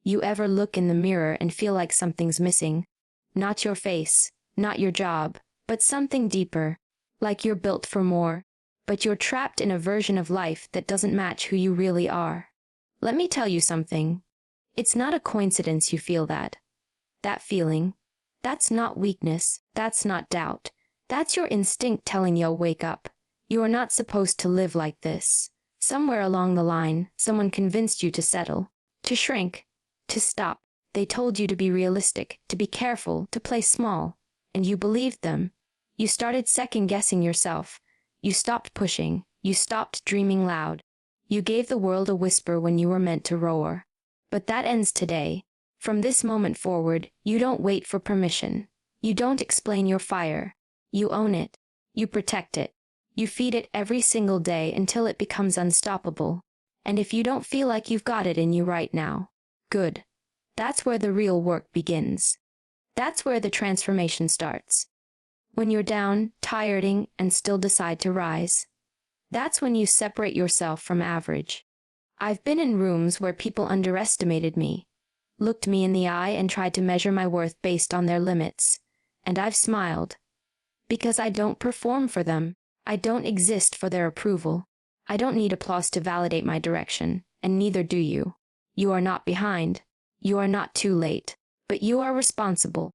You ever look in the mirror and feel like something's missing? Not your face, not your job, but something deeper. Like you're built for more, but you're trapped in a version of life that doesn't match who you really are. Let me tell you something. It's not a coincidence you feel that. That feeling, that's not weakness, that's not doubt. That's your instinct telling you, wake up. You are not supposed to live like this. Somewhere along the line, someone convinced you to settle, to shrink, to stop. They told you to be realistic, to be careful, to play small. And you believed them. You started second-guessing yourself. You stopped pushing. You stopped dreaming loud. You gave the world a whisper when you were meant to roar. But that ends today. From this moment forward, you don't wait for permission. You don't explain your fire. You own it. You protect it. You feed it every single day until it becomes unstoppable. And if you don't feel like you've got it in you right now, good. That's where the real work begins. That's where the transformation starts. When you're down, tiring, and still decide to rise. That's when you separate yourself from average. I've been in rooms where people underestimated me, looked me in the eye and tried to measure my worth based on their limits. And I've smiled. Because I don't perform for them. I don't exist for their approval. I don't need applause to validate my direction, and neither do you. You are not behind. You are not too late. But you are responsible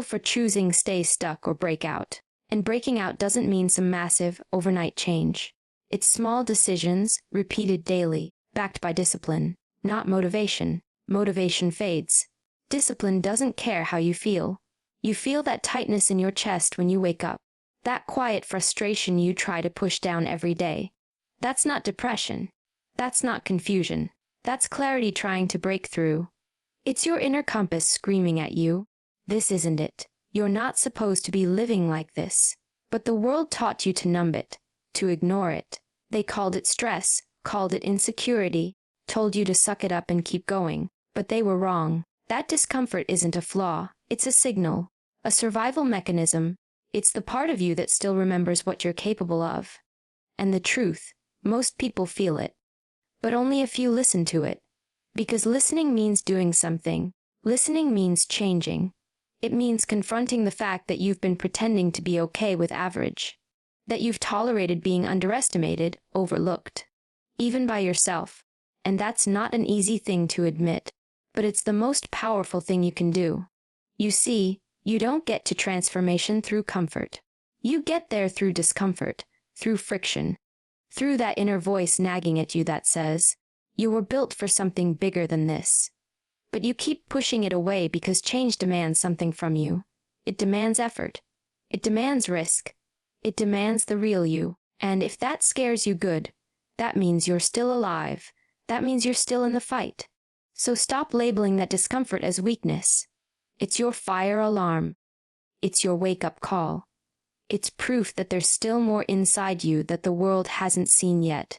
for choosing stay stuck or break out. And breaking out doesn't mean some massive, overnight change. It's small decisions, repeated daily, backed by discipline, not motivation. Motivation fades. Discipline doesn't care how you feel. You feel that tightness in your chest when you wake up. That quiet frustration you try to push down every day. That's not depression. That's not confusion. That's clarity trying to break through. It's your inner compass screaming at you. This isn't it. You're not supposed to be living like this. But the world taught you to numb it, to ignore it. They called it stress, called it insecurity, told you to suck it up and keep going. But they were wrong. That discomfort isn't a flaw. It's a signal, a survival mechanism. It's the part of you that still remembers what you're capable of. And the truth, most people feel it. But only a few listen to it. Because listening means doing something. Listening means changing. It means confronting the fact that you've been pretending to be okay with average. That you've tolerated being underestimated, overlooked. Even by yourself. And that's not an easy thing to admit. But it's the most powerful thing you can do. You see, you don't get to transformation through comfort. You get there through discomfort, through friction, through that inner voice nagging at you that says, you were built for something bigger than this. But you keep pushing it away because change demands something from you. It demands effort. It demands risk. It demands the real you. And if that scares you, good. That means you're still alive. That means you're still in the fight. So stop labeling that discomfort as weakness. It's your fire alarm. It's your wake-up call. It's proof that there's still more inside you that the world hasn't seen yet.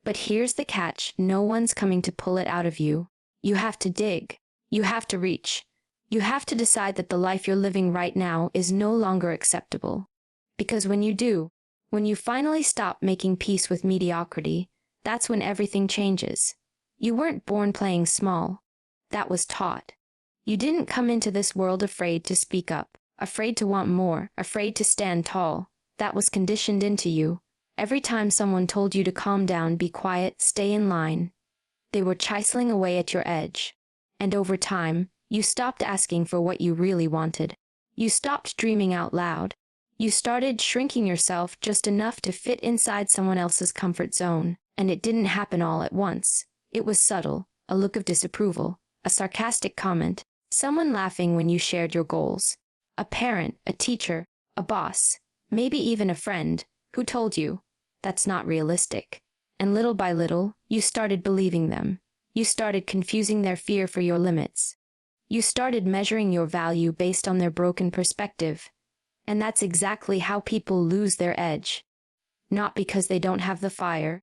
But here's the catch, no one's coming to pull it out of you. You have to dig. You have to reach. You have to decide that the life you're living right now is no longer acceptable. Because when you do, when you finally stop making peace with mediocrity, that's when everything changes. You weren't born playing small. That was taught. You didn't come into this world afraid to speak up, afraid to want more, afraid to stand tall. That was conditioned into you. Every time someone told you to calm down, be quiet, stay in line, they were chiseling away at your edge. And over time, you stopped asking for what you really wanted. You stopped dreaming out loud. You started shrinking yourself just enough to fit inside someone else's comfort zone. And it didn't happen all at once. It was subtle, a look of disapproval, a sarcastic comment, someone laughing when you shared your goals, a parent, a teacher, a boss, maybe even a friend, who told you, that's not realistic. And little by little, you started believing them. You started confusing their fear for your limits. You started measuring your value based on their broken perspective. And that's exactly how people lose their edge. Not because they don't have the fire,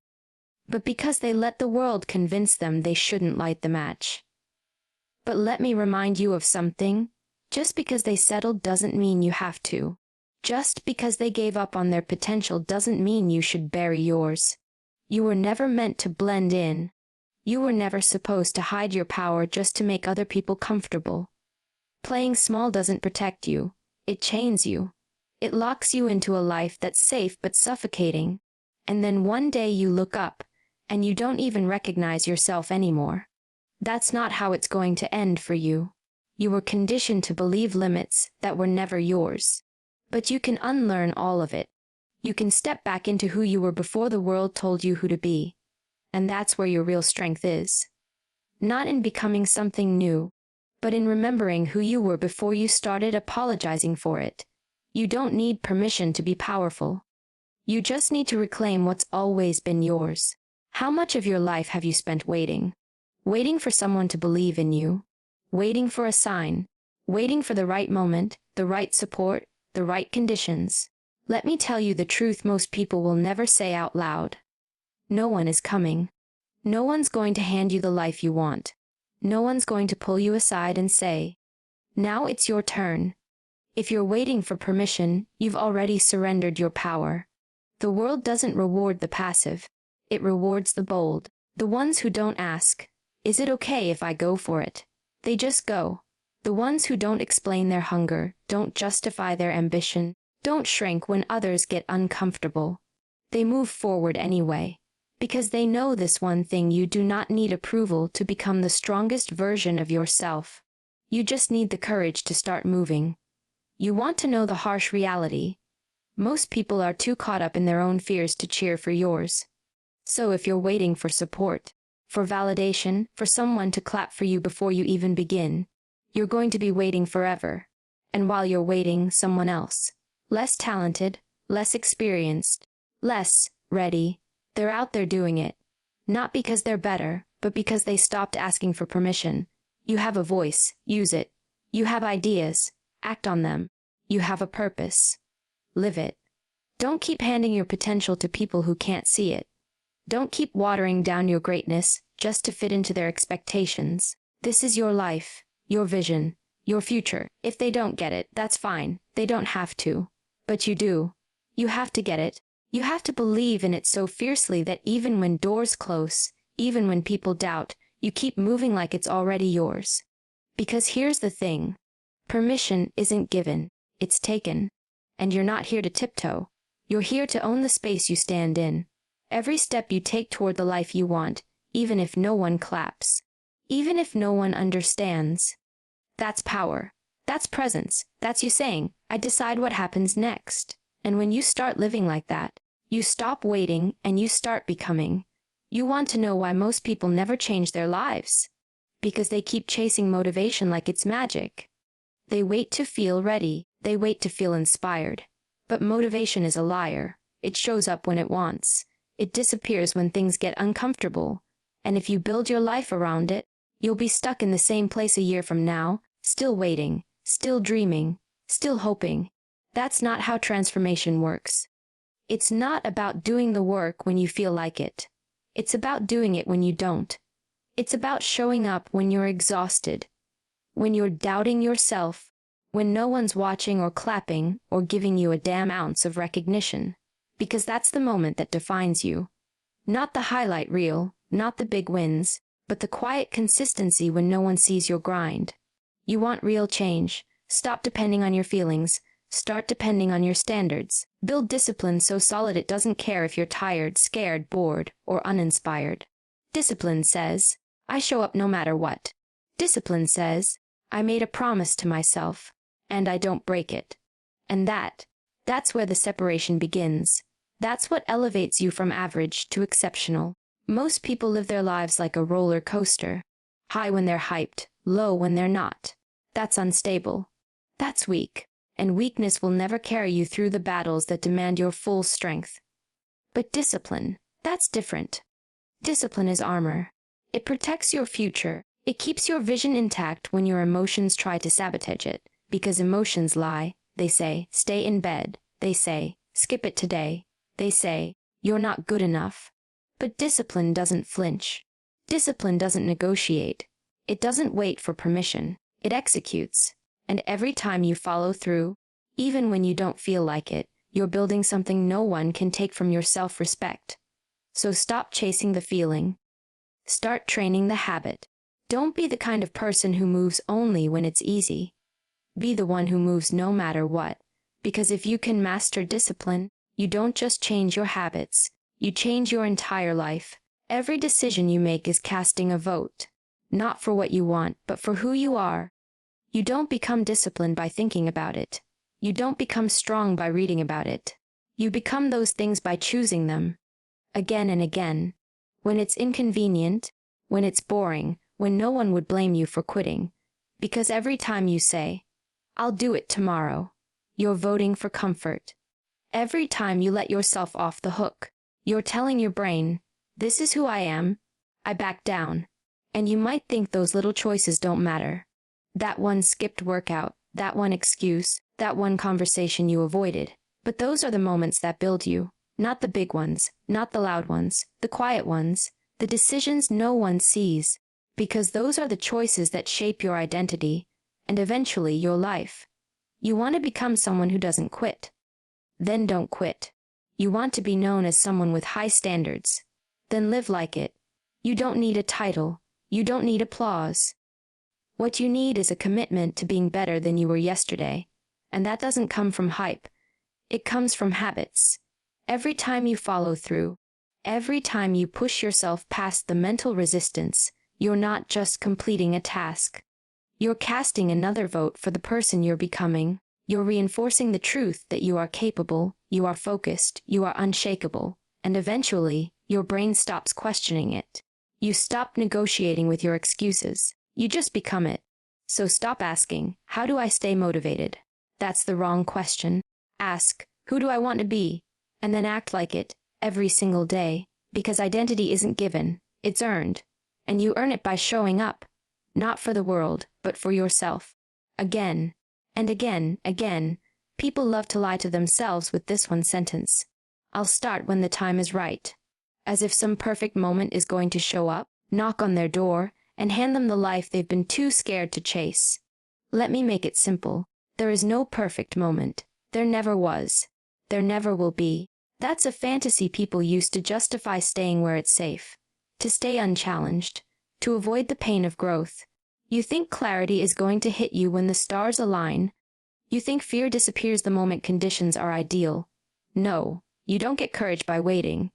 but because they let the world convince them they shouldn't light the match. But let me remind you of something. Just because they settled doesn't mean you have to. Just because they gave up on their potential doesn't mean you should bury yours. You were never meant to blend in. You were never supposed to hide your power just to make other people comfortable. Playing small doesn't protect you. It chains you. It locks you into a life that's safe but suffocating. And then one day you look up, and you don't even recognize yourself anymore. That's not how it's going to end for you. You were conditioned to believe limits that were never yours. But you can unlearn all of it. You can step back into who you were before the world told you who to be. And that's where your real strength is. Not in becoming something new, but in remembering who you were before you started apologizing for it. You don't need permission to be powerful. You just need to reclaim what's always been yours. How much of your life have you spent waiting? Waiting for someone to believe in you. Waiting for a sign. Waiting for the right moment, the right support, the right conditions. Let me tell you the truth most people will never say out loud. No one is coming. No one's going to hand you the life you want. No one's going to pull you aside and say, "Now it's your turn." If you're waiting for permission, you've already surrendered your power. The world doesn't reward the passive. It rewards the bold. The ones who don't ask, "Is it okay if I go for it?" They just go. The ones who don't explain their hunger, don't justify their ambition, don't shrink when others get uncomfortable. They move forward anyway. Because they know this one thing: you do not need approval to become the strongest version of yourself. You just need the courage to start moving. You want to know the harsh reality. Most people are too caught up in their own fears to cheer for yours. So if you're waiting for support, for validation, for someone to clap for you before you even begin, you're going to be waiting forever. And while you're waiting, someone else, less talented, less experienced, less ready, they're out there doing it. Not because they're better, but because they stopped asking for permission. You have a voice, use it. You have ideas, act on them. You have a purpose. Live it. Don't keep handing your potential to people who can't see it. Don't keep watering down your greatness just to fit into their expectations. This is your life, your vision, your future. If they don't get it, that's fine. They don't have to. But you do. You have to get it. You have to believe in it so fiercely that even when doors close, even when people doubt, you keep moving like it's already yours. Because here's the thing. Permission isn't given, it's taken. And you're not here to tiptoe. You're here to own the space you stand in. Every step you take toward the life you want, even if no one claps, even if no one understands. That's power. That's presence. That's you saying, "I decide what happens next." And when you start living like that, you stop waiting and you start becoming. You want to know why most people never change their lives? Because they keep chasing motivation like it's magic. They wait to feel ready. They wait to feel inspired. But motivation is a liar. It shows up when it wants. It disappears when things get uncomfortable. And if you build your life around it, you'll be stuck in the same place a year from now, still waiting, still dreaming, still hoping. That's not how transformation works. It's not about doing the work when you feel like it. It's about doing it when you don't. It's about showing up when you're exhausted, when you're doubting yourself, when no one's watching or clapping or giving you a damn ounce of recognition. Because that's the moment that defines you. Not the highlight reel, not the big wins, but the quiet consistency when no one sees your grind. You want real change. Stop depending on your feelings. Start depending on your standards. Build discipline so solid it doesn't care if you're tired, scared, bored, or uninspired. Discipline says, "I show up no matter what." Discipline says, "I made a promise to myself, and I don't break it." And that's where the separation begins. That's what elevates you from average to exceptional. Most people live their lives like a roller coaster. High when they're hyped, low when they're not. That's unstable. That's weak. And weakness will never carry you through the battles that demand your full strength. But discipline, that's different. Discipline is armor. It protects your future. It keeps your vision intact when your emotions try to sabotage it. Because emotions lie. They say, "Stay in bed." They say, "Skip it today." They say, "You're not good enough." But discipline doesn't flinch. Discipline doesn't negotiate. It doesn't wait for permission. It executes. And every time you follow through, even when you don't feel like it, you're building something no one can take from your self-respect. So stop chasing the feeling. Start training the habit. Don't be the kind of person who moves only when it's easy. Be the one who moves no matter what. Because if you can master discipline, you don't just change your habits, you change your entire life. Every decision you make is casting a vote. Not for what you want, but for who you are. You don't become disciplined by thinking about it. You don't become strong by reading about it. You become those things by choosing them. Again and again. When it's inconvenient, when it's boring, when no one would blame you for quitting. Because every time you say, "I'll do it tomorrow," you're voting for comfort. Every time you let yourself off the hook, you're telling your brain, "This is who I am, I back down." And you might think those little choices don't matter. That one skipped workout, that one excuse, that one conversation you avoided. But those are the moments that build you. Not the big ones, not the loud ones, the quiet ones, the decisions no one sees. Because those are the choices that shape your identity, and eventually your life. You want to become someone who doesn't quit. Then don't quit. You want to be known as someone with high standards. Then live like it. You don't need a title. You don't need applause. What you need is a commitment to being better than you were yesterday. And that doesn't come from hype. It comes from habits. Every time you follow through, every time you push yourself past the mental resistance, you're not just completing a task. You're casting another vote for the person you're becoming. You're reinforcing the truth that you are capable, you are focused, you are unshakable, and eventually, your brain stops questioning it. You stop negotiating with your excuses. You just become it. So stop asking, "How do I stay motivated?" That's the wrong question. Ask, "Who do I want to be?" And then act like it, every single day, because identity isn't given, it's earned. And you earn it by showing up, not for the world, but for yourself. Again, and again, people love to lie to themselves with this one sentence. "I'll start when the time is right." As if some perfect moment is going to show up, knock on their door, and hand them the life they've been too scared to chase. Let me make it simple. There is no perfect moment. There never was. There never will be. That's a fantasy people use to justify staying where it's safe. To stay unchallenged. To avoid the pain of growth. You think clarity is going to hit you when the stars align. You think fear disappears the moment conditions are ideal. No, you don't get courage by waiting.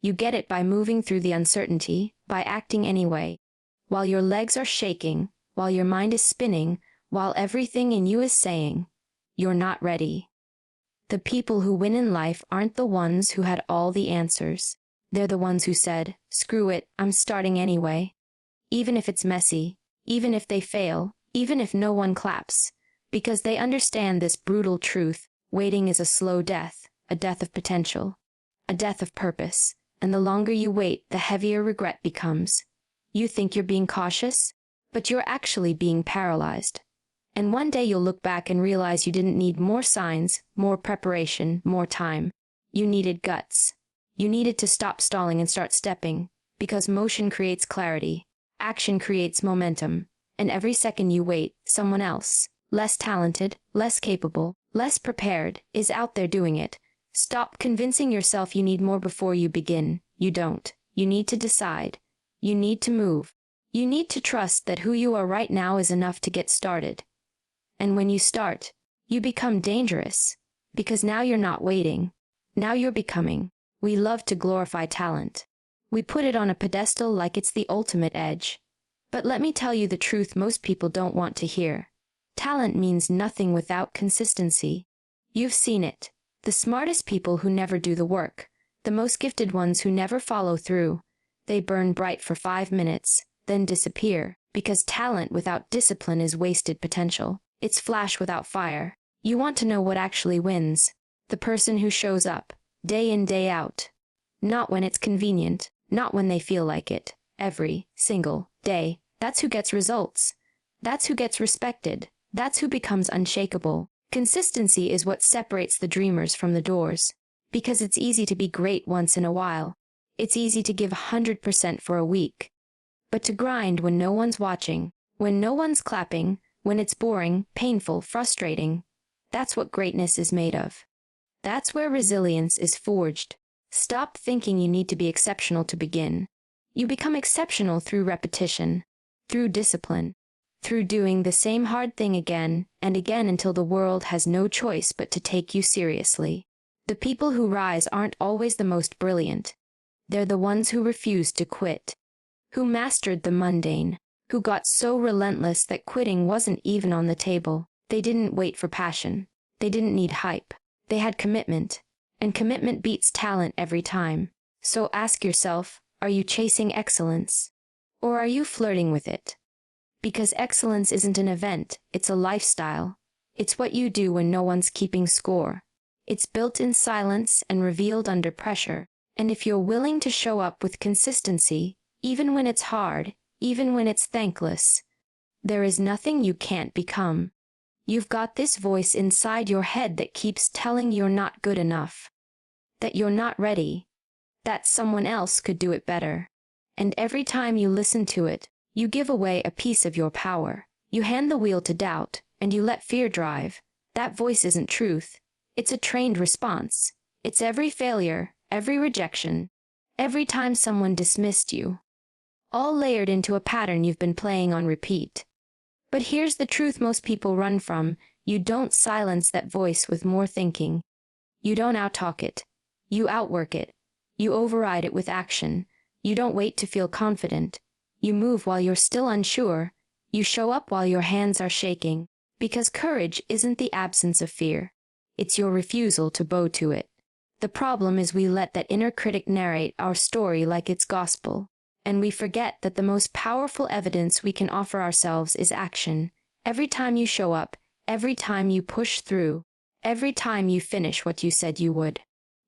You get it by moving through the uncertainty, by acting anyway. While your legs are shaking, while your mind is spinning, while everything in you is saying, "You're not ready." The people who win in life aren't the ones who had all the answers. They're the ones who said, "Screw it, I'm starting anyway." Even if it's messy, even if they fail, even if no one claps. Because they understand this brutal truth: waiting is a slow death, a death of potential, a death of purpose. And the longer you wait, the heavier regret becomes. You think you're being cautious, but you're actually being paralyzed. And one day you'll look back and realize you didn't need more signs, more preparation, more time. You needed guts. You needed to stop stalling and start stepping, because motion creates clarity, action creates momentum, and every second you wait, someone else, less talented, less capable, less prepared, is out there doing it. Stop convincing yourself you need more before you begin. You don't. You need to decide. You need to move. You need to trust that who you are right now is enough to get started. And when you start, you become dangerous. Because now you're not waiting. Now you're becoming. We love to glorify talent. We put it on a pedestal like it's the ultimate edge. But let me tell you the truth most people don't want to hear. Talent means nothing without consistency. You've seen it. The smartest people who never do the work. The most gifted ones who never follow through. They burn bright for 5 minutes, then disappear. Because talent without discipline is wasted potential. It's flash without fire. You want to know what actually wins. The person who shows up, day in, day out. Not when it's convenient, not when they feel like it. Every single day. That's who gets results. That's who gets respected. That's who becomes unshakable. Consistency is what separates the dreamers from the doors. Because it's easy to be great once in a while. It's easy to give 100% for a week. But to grind when no one's watching, when no one's clapping, when it's boring, painful, frustrating, that's what greatness is made of. That's where resilience is forged. Stop thinking you need to be exceptional to begin. You become exceptional through repetition, through discipline, through doing the same hard thing again and again until the world has no choice but to take you seriously. The people who rise aren't always the most brilliant. They're the ones who refuse to quit, who mastered the mundane, who got so relentless that quitting wasn't even on the table. They didn't wait for passion. They didn't need hype. They had commitment, and commitment beats talent every time. So ask yourself, are you chasing excellence? Or are you flirting with it? Because excellence isn't an event, it's a lifestyle. It's what you do when no one's keeping score. It's built in silence and revealed under pressure. And if you're willing to show up with consistency, even when it's hard, even when it's thankless, there is nothing you can't become. You've got this voice inside your head that keeps telling you're not good enough, that you're not ready, that someone else could do it better. And every time you listen to it, you give away a piece of your power. You hand the wheel to doubt, and you let fear drive. That voice isn't truth. It's a trained response. It's every failure, every rejection, every time someone dismissed you, all layered into a pattern you've been playing on repeat. But here's the truth most people run from. You don't silence that voice with more thinking. You don't outtalk it. You outwork it. You override it with action. You don't wait to feel confident. You move while you're still unsure. You show up while your hands are shaking. Because courage isn't the absence of fear. It's your refusal to bow to it. The problem is we let that inner critic narrate our story like it's gospel. And we forget that the most powerful evidence we can offer ourselves is action. Every time you show up, every time you push through, every time you finish what you said you would,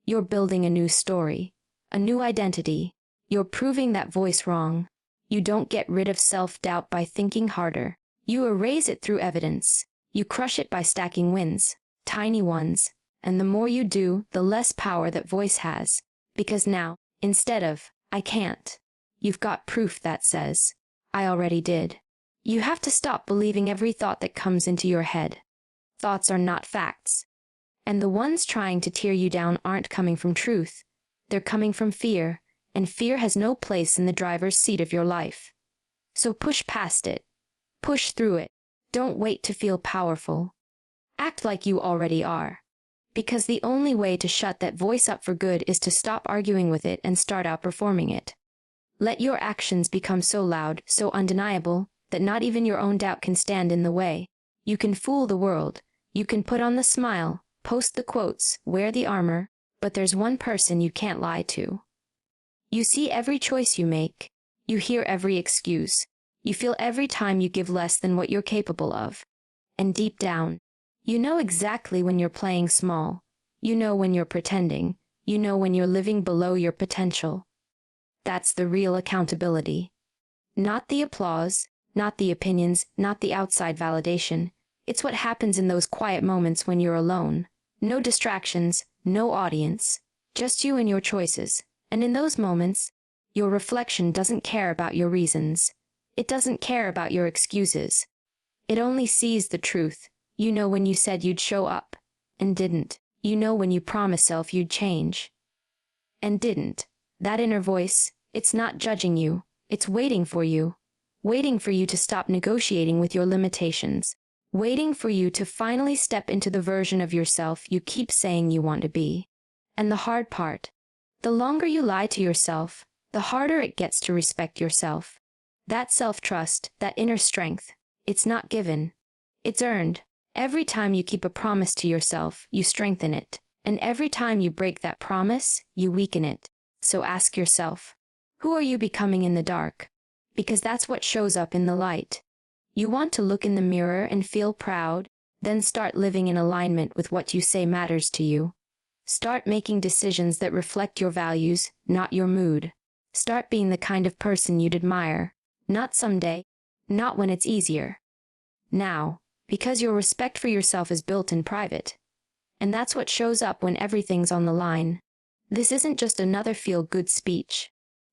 you're building a new story, a new identity. You're proving that voice wrong. You don't get rid of self-doubt by thinking harder. You erase it through evidence. You crush it by stacking wins, tiny ones. And the more you do, the less power that voice has. Because now, instead of, I can't, you've got proof that says, I already did. You have to stop believing every thought that comes into your head. Thoughts are not facts. And the ones trying to tear you down aren't coming from truth. They're coming from fear, and fear has no place in the driver's seat of your life. So push past it. Push through it. Don't wait to feel powerful. Act like you already are. Because the only way to shut that voice up for good is to stop arguing with it and start outperforming it. Let your actions become so loud, so undeniable, that not even your own doubt can stand in the way. You can fool the world. You can put on the smile, post the quotes, wear the armor, but there's one person you can't lie to. You see every choice you make. You hear every excuse. You feel every time you give less than what you're capable of. And deep down, you know exactly when you're playing small. You know when you're pretending. You know when you're living below your potential. That's the real accountability. Not the applause, not the opinions, not the outside validation. It's what happens in those quiet moments when you're alone. No distractions, no audience, just you and your choices. And in those moments, your reflection doesn't care about your reasons. It doesn't care about your excuses. It only sees the truth. You know when you said you'd show up, and didn't. You know when you promised yourself you'd change, and didn't. That inner voice, it's not judging you. It's waiting for you. Waiting for you to stop negotiating with your limitations. Waiting for you to finally step into the version of yourself you keep saying you want to be. And the hard part, the longer you lie to yourself, the harder it gets to respect yourself. That self-trust, that inner strength, it's not given. It's earned. Every time you keep a promise to yourself, you strengthen it. And every time you break that promise, you weaken it. So ask yourself, who are you becoming in the dark? Because that's what shows up in the light. You want to look in the mirror and feel proud, then start living in alignment with what you say matters to you. Start making decisions that reflect your values, not your mood. Start being the kind of person you'd admire. Not someday, not when it's easier. Now, because your respect for yourself is built in private. And that's what shows up when everything's on the line. This isn't just another feel-good speech.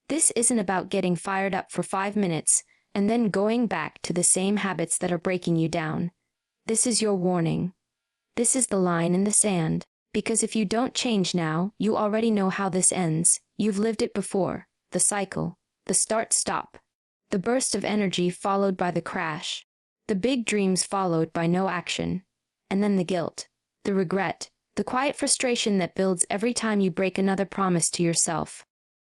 This isn't about getting fired up for 5 minutes and then going back to the same habits that are breaking you down. This is your warning. This is the line in the sand. Because if you don't change now, you already know how this ends. You've lived it before. The cycle. The start-stop. The burst of energy followed by the crash. The big dreams followed by no action. And then the guilt. The regret. The quiet frustration that builds every time you break another promise to yourself.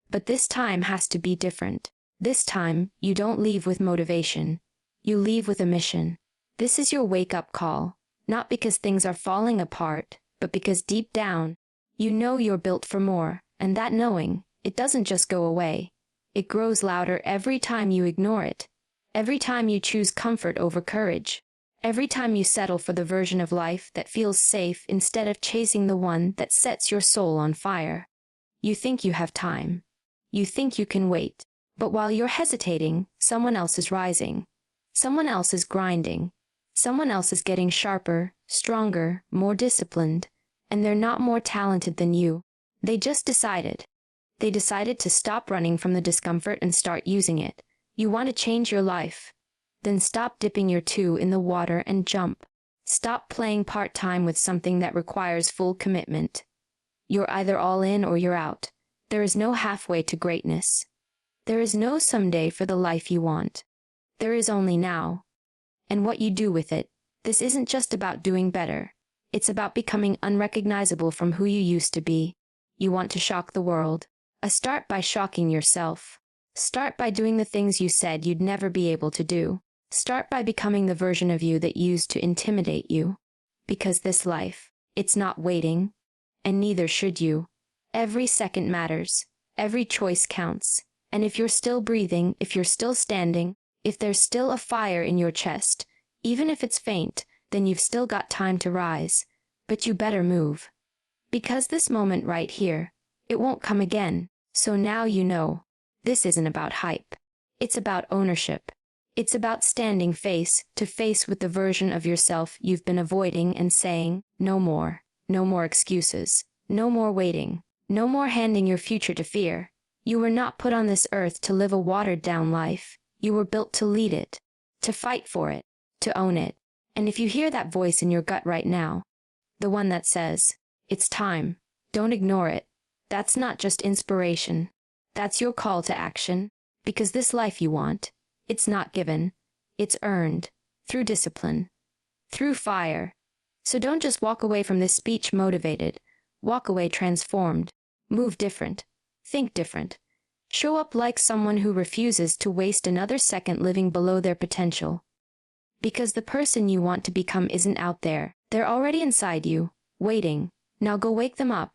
But this time has to be different. This time, you don't leave with motivation. You leave with a mission. This is your wake-up call. Not because things are falling apart, but because deep down, you know you're built for more, and that knowing, it doesn't just go away. It grows louder every time you ignore it. Every time you choose comfort over courage. Every time you settle for the version of life that feels safe instead of chasing the one that sets your soul on fire. You think you have time. You think you can wait. But while you're hesitating, someone else is rising. Someone else is grinding. Someone else is getting sharper, stronger, more disciplined. And they're not more talented than you. They just decided. They decided to stop running from the discomfort and start using it. You want to change your life? Then stop dipping your toe in the water and jump. Stop playing part-time with something that requires full commitment. You're either all in or you're out. There is no halfway to greatness. There is no someday for the life you want. There is only now. And what you do with it. This isn't just about doing better. It's about becoming unrecognizable from who you used to be. You want to shock the world. Start by shocking yourself. Start by doing the things you said you'd never be able to do. Start by becoming the version of you that used to intimidate you. Because this life, it's not waiting. And neither should you. Every second matters. Every choice counts. And if you're still breathing, if you're still standing, if there's still a fire in your chest, even if it's faint, then you've still got time to rise. But you better move. Because this moment right here, it won't come again. So now you know. This isn't about hype. It's about ownership. It's about standing face to face with the version of yourself you've been avoiding and saying, no more. No more excuses. No more waiting. No more handing your future to fear. You were not put on this earth to live a watered-down life. You were built to lead it. To fight for it. To own it. And if you hear that voice in your gut right now, the one that says, it's time, don't ignore it. That's not just inspiration. That's your call to action. Because this life you want, it's not given. It's earned. Through discipline. Through fire. So don't just walk away from this speech motivated. Walk away transformed. Move different. Think different. Show up like someone who refuses to waste another second living below their potential. Because the person you want to become isn't out there. They're already inside you, waiting. Now go wake them up.